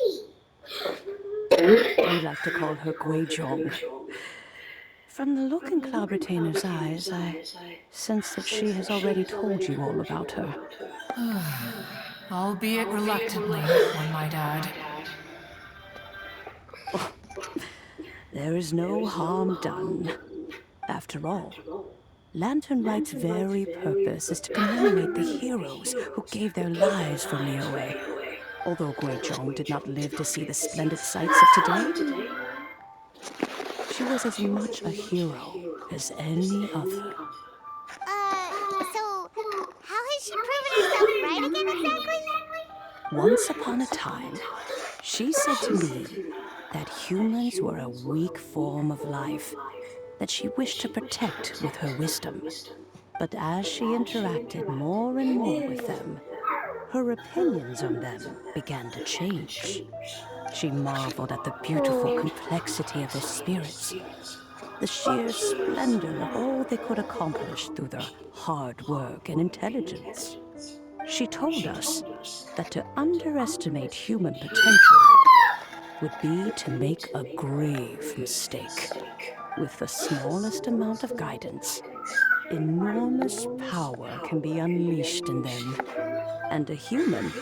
S7: We like to call her Guizhong. From the look in Cloud Retainer's eyes, I sense that she has already told you all about her.
S6: Albeit reluctantly, one might add.
S7: There is no harm done. After all, Lantern Rite's very purpose is to commemorate the heroes who gave their lives for Liyue. Although Guizhong did not live to see the splendid sights of today, she was as much a hero as any other.
S3: So, how has she proven herself right again exactly?
S7: Once upon a time, she said to me that humans were a weak form of life that she wished to protect with her wisdom. But as she interacted more and more with them, her opinions on them began to change. She marveled at the beautiful complexity of their spirits, the sheer splendor of all they could accomplish through their hard work and intelligence. She told us that to underestimate human potential would be to make a grave mistake. With the smallest amount of guidance, enormous power can be unleashed in them. And a human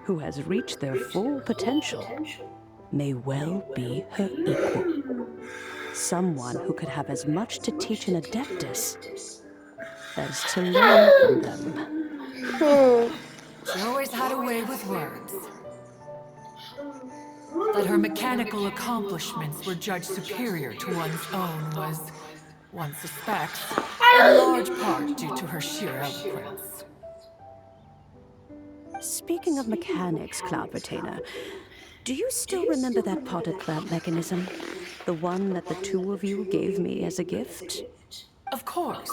S7: who has reached their full potential may well be her equal. Someone who could have as much to teach an Adeptus as to learn from them.
S6: She always had a way with words. That her mechanical accomplishments were judged superior to one's own was, one suspects, in large part due to her sheer eloquence.
S7: Speaking of mechanics, Cloud Retainer, do you still remember that potted plant mechanism? The one that the two of you gave me as a gift?
S6: Of course.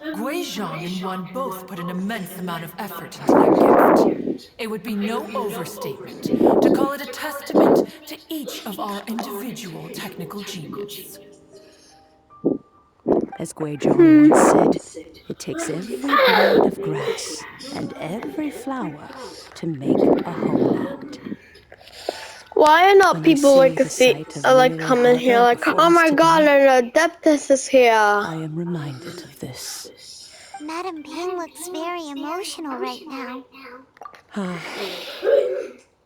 S6: Guizhong and one both put an immense amount of effort into that gift. It would be no overstatement to call it a testament to each of our individual technical genius.
S7: As Guizhong once said, it takes every blade of grass and every flower to make a homeland.
S1: Why are not
S7: When I
S1: people
S7: see
S1: like
S7: the sight of
S1: like
S7: Liyue
S1: coming here
S7: Harbor
S1: like,
S7: before
S1: oh
S7: us
S1: my god,
S7: today,
S1: an Adeptus is here?
S7: I am reminded of this.
S3: Madam Ping looks very emotional right now.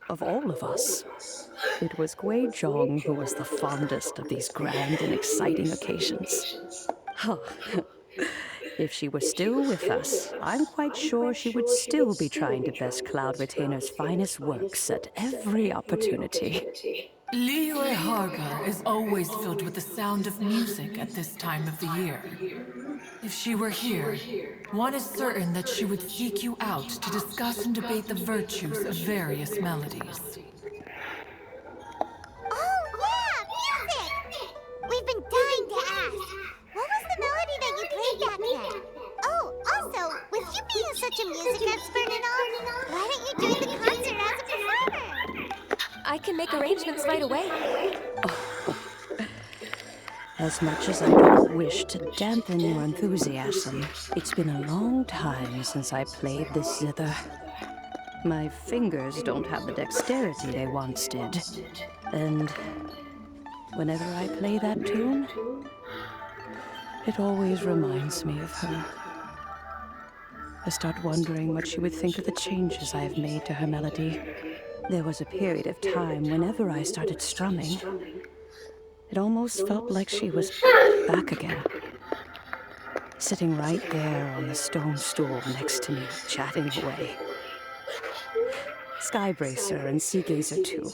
S7: Of all of us, it was Guizhong who was the fondest of these grand and exciting occasions. If she were still with us, I'm quite sure she would still be trying to best Cloud Retainer's finest works at every opportunity.
S6: Liyue Harbor is always filled with the sound of music at this time of the year. If she were here, one is certain that she would seek you out to discuss and debate the virtues of various melodies.
S3: Oh, yeah, music! We've been dying to ask. What was the melody that you played back then? Oh, also, with you being such a music expert and all, why don't you join the concert as a performer?
S2: I can make arrangements right away.
S7: As much as I don't wish to dampen your enthusiasm, it's been a long time since I played this zither. My fingers don't have the dexterity they once did. And whenever I play that tune, it always reminds me of her. I start wondering what she would think of the changes I have made to her melody. There was a period of time whenever I started strumming, it almost felt like she was back again. Sitting right there on the stone stool next to me, chatting away. Skybracer and Seagazer too,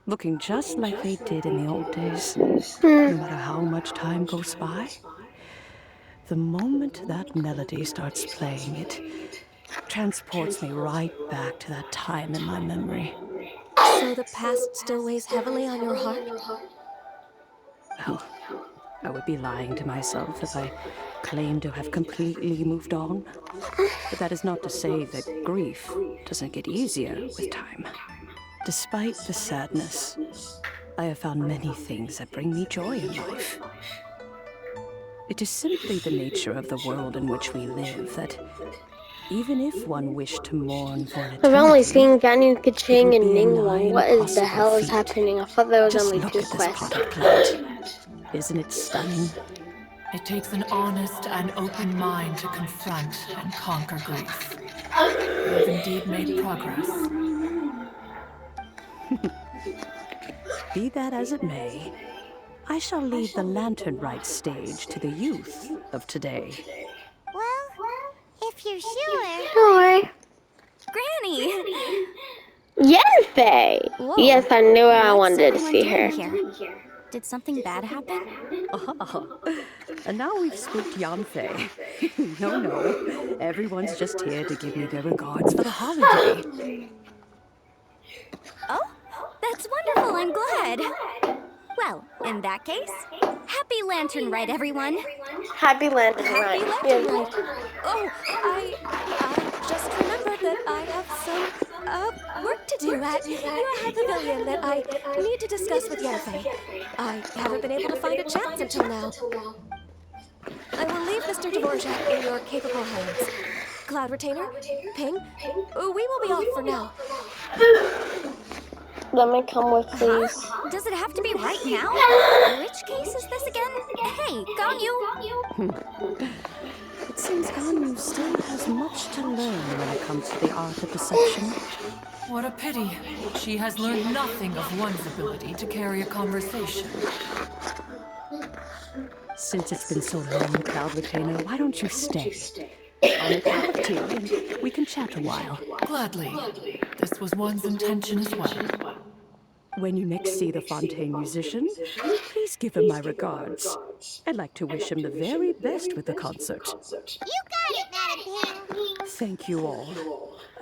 S7: looking just like they did in the old days. No matter how much time goes by, the moment that melody starts playing, it transports me right back to that time in my memory.
S2: So the past still weighs heavily on your heart?
S7: Well, I would be lying to myself if I claimed to have completely moved on. But that is not to say that grief doesn't get easier with time. Despite the sadness, I have found many things that bring me joy in life. It is simply the nature of the world in which we live that even if one wished to mourn for an
S1: I've only
S7: eternity,
S1: seen Vanu
S7: it
S1: Kaching
S7: would
S1: and
S7: be a
S1: Ningguang.
S7: nigh
S1: What is the
S7: impossible
S1: hell is
S7: feat.
S1: happening? I thought there was
S7: Just
S1: only
S7: look
S1: 2
S7: at this
S1: quests.
S7: potted plant. Isn't it stunning?
S6: It takes an honest and open mind to confront and conquer grief. You have indeed made progress.
S7: Be that as it may, I shall leave the Lantern Rite stage to the youth of today.
S3: Well, if you're sure.
S1: Sure.
S2: Granny!
S1: Yanfei!
S8: Whoa.
S1: Yes, I knew I
S8: What's
S1: wanted to
S8: everyone
S1: see
S8: doing
S1: her.
S8: here? Did something bad happen?
S7: And now we've spooked Yanfei. No. Everyone's just here to give me their regards for the holiday.
S8: Oh, that's wonderful. I'm glad. Well, in that case, happy Lantern Rite, everyone.
S1: Happy Lantern
S2: Happy
S1: Rite.
S2: Lantern Rite. Oh, I just remembered that I have some work to do at Yuaha Pavilion that I need to discuss with Yanfei. I haven't been able to find a chance until now. I will leave Mr. Dvorak in your capable hands. Cloud Retainer, Ping, we will be off for now.
S1: Let me come with, please.
S8: Does it have to be right now? Which case is this again? Hey, Ganyu!
S7: It seems Ganyu still has much to learn when it comes to the art of deception.
S6: What a pity. She has learned nothing of one's ability to carry a conversation.
S7: Since it's been so long, Cloud Retainer, why don't you stay? I'll make a cup of tea and we can chat a while.
S6: Gladly. This was one's intention as well.
S7: When you next see the Fontaine musician, please give him my regards. I'd like to wish him the very best with the concert.
S3: You got it, Madam Ping.
S7: Thank you all.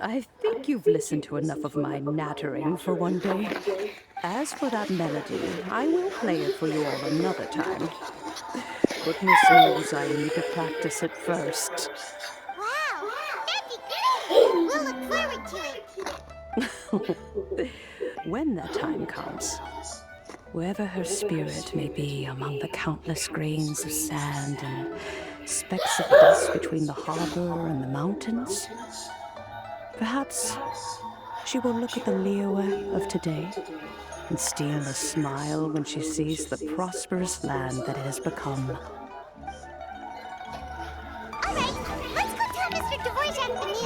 S7: I think you've listened to enough of my nattering for one day. As for that melody, I will play it for you all another time. Goodness knows I need to practice it first.
S3: Wow, that'd be great. We'll look forward to it.
S7: When that time comes, wherever her spirit may be among the countless grains of sand and specks of dust between the harbor and the mountains, perhaps she will look at the Liyue of today and steal a smile when she sees the prosperous land that it has become.
S3: All right, let's go tell Mr. Dvorak the news.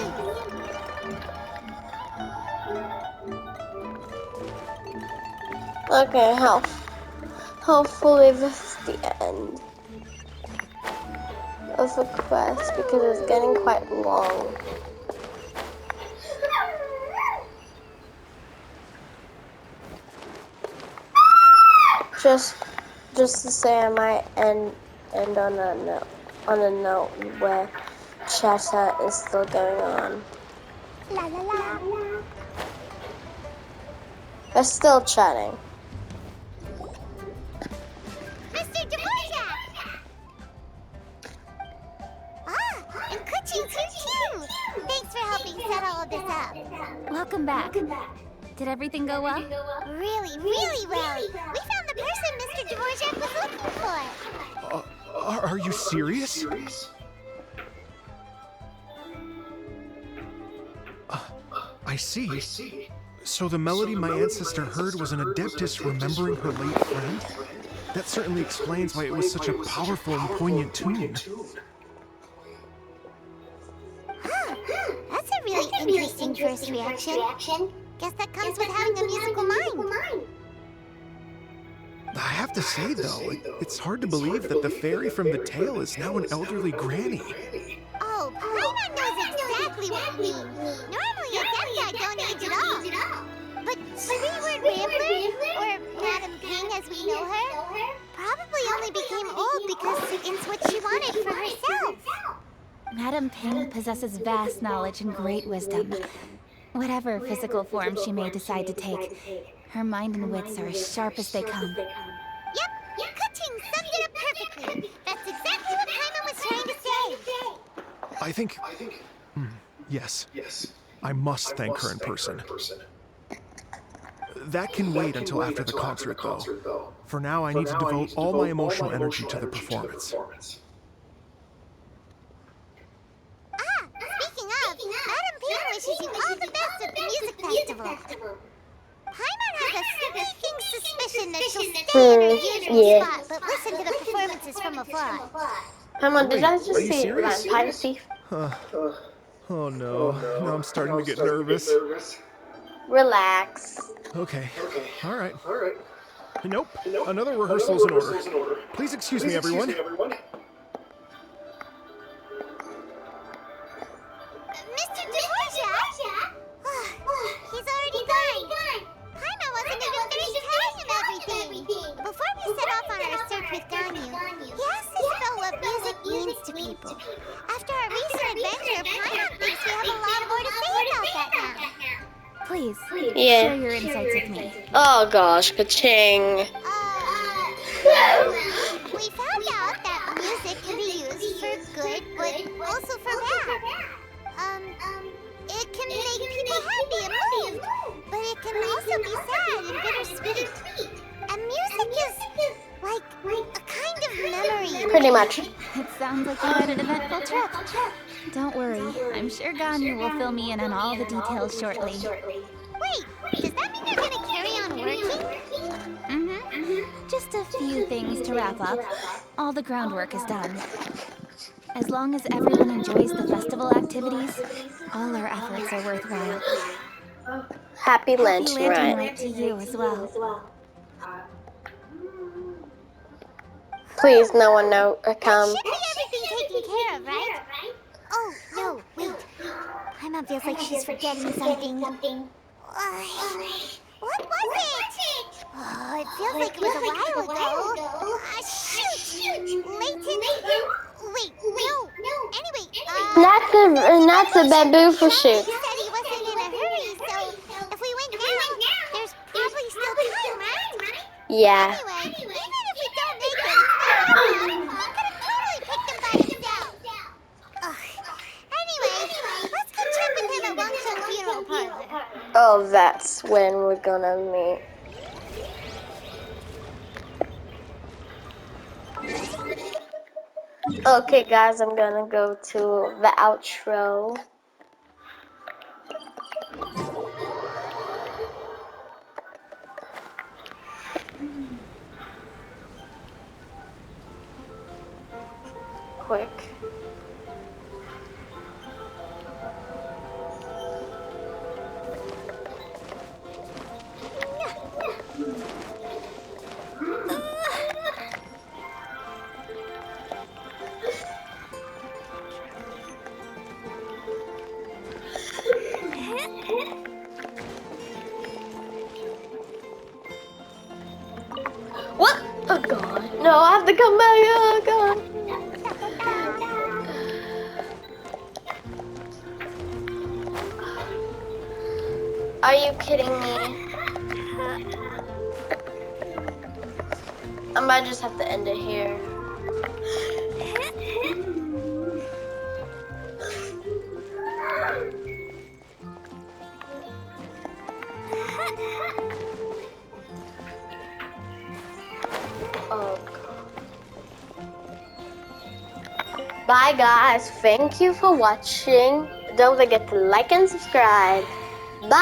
S1: Okay, hopefully this is the end of the quest because it's getting quite long. Just to say, I might end on a note where chatter is still going on.
S3: La la la.
S1: They're still chatting.
S3: Mr. Dvorak! Ah, and Kuchin's here too! Thanks for helping set all of this up.
S8: Welcome back. Did everything go well?
S3: Really, really well. We found the person Mr. Dvorak was looking for.
S9: Are you serious? I see. So the melody my ancestor heard was an adeptus remembering her late friend? That certainly explains why it was such a powerful and poignant tune.
S3: That's a really interesting first reaction. Guess that comes with having a musical mind.
S9: I have to say, though, it's hard to believe that the fairy from the tale is now an elderly granny.
S3: Oh, Paimon knows exactly what you mean. Normally, adepti don't age at all. But Three-Word Rambler, or Madam Ping as we know her, probably only became old because it's what she wanted for herself.
S8: Madam Ping possesses vast knowledge and great wisdom. Whatever physical form she may decide to take, her mind and wits are as sharp as they come.
S3: Yep, Ka-Ting summed it up perfectly. That's exactly what Paimon was trying to say.
S9: I think... yes. I must thank her in person. That can wait until after the concert, though. For now, I need to devote all my emotional energy to the performance.
S3: Speaking of, Madam Ping wishes you all the best at the music festival. Paimon has a sneaking suspicion that she'll stay in her usual spot, but listen to the performances from afar.
S1: Paimon, did I just
S9: are you
S1: see
S9: serious?
S1: Vampire Thief?
S9: Oh no, now I'm starting to get nervous.
S1: Relax.
S9: Okay, alright. Nope, another rehearsal's in order. Please excuse me, everyone.
S3: Mr. Dvorak? He's already gone. Paimon wasn't even finished telling him everything. Before we set off on our search with Ganyu, he asked to spell what music means to people. After our recent adventure, Paimon thinks we have a lot more to say about that now.
S8: Please,
S1: Yeah.
S8: share your insights with me.
S1: Oh gosh, ka-ching.
S3: We found out that music can be used for good, but also for bad. It can make people happy and moved, but it can also be sad and bittersweet. And music is like a kind of memory.
S1: Pretty much.
S8: It sounds like you had an eventful trip. Don't worry, I'm sure Ganyu will fill me in on all the details shortly.
S3: Wait, does that mean you're gonna carry on working?
S8: Just a few things to wrap up. All the groundwork is done. As long as everyone enjoys the festival activities, all our efforts are worthwhile.
S1: Happy Lantern
S8: Lantern
S1: Rite.
S8: Rite to you as well.
S1: Please, no one come.
S3: Should be everything taken care of, right? Oh, no, wait. Paimon feels like she's forgetting something. What was it? Oh, it feels like it was a while ago. Shoot! Leighton? Wait, no. Anyway,
S1: Not the bamboo for shoot.
S3: he said he wasn't in a hurry, so if we went now, there's probably still time, right?
S1: Yeah.
S3: Anyway, even if we don't make it, we could have totally picked him by himself. Anyway, let's go check with him at Wangchung's funeral parlor.
S1: Oh, that's when we're gonna meet. Okay, guys, I'm gonna go to the outro. Quick. What? Oh god. No, I have to come back. Oh god. Are you kidding me? I might just have to end it here. Oh. Bye guys, thank you for watching. Don't forget to like and subscribe. Bye!